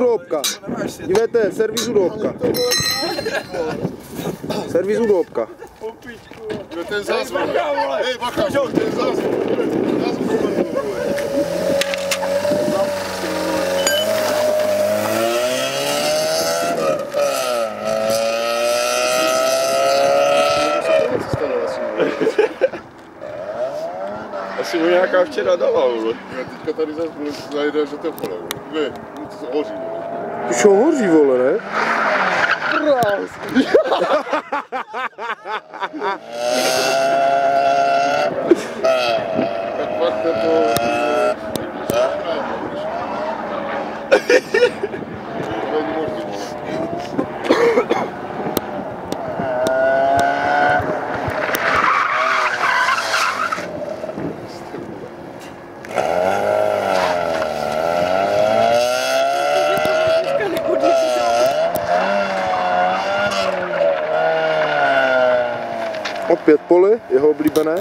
hloubka. Dívejte, servíz u hloubka. Servíz u hloubka. Ten zázvuk. Hej, bacha, ten zázvuk. Asi mu nějaká včera dala, vole. Teďka tady zase zajde, že to pole, vole. To hoří, vole. Už ho hoří, vole, ne? Tak pak to... Opět pole, jeho oblíbené.